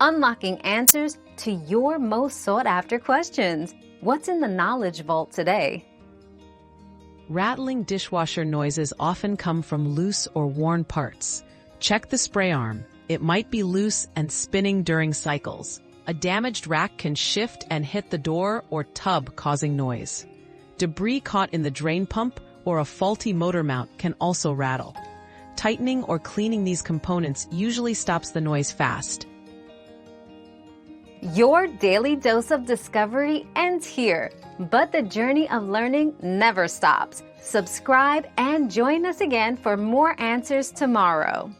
unlocking answers to your most sought-after questions. What's in the Knowledge Vault today? Rattling dishwasher noises often come from loose or worn parts. Check the spray arm. It might be loose and spinning during cycles. A damaged rack can shift and hit the door or tub, causing noise. Debris caught in the drain pump or a faulty motor mount can also rattle. Tightening or cleaning these components usually stops the noise fast. Your daily dose of discovery ends here, but the journey of learning never stops. Subscribe and join us again for more answers tomorrow.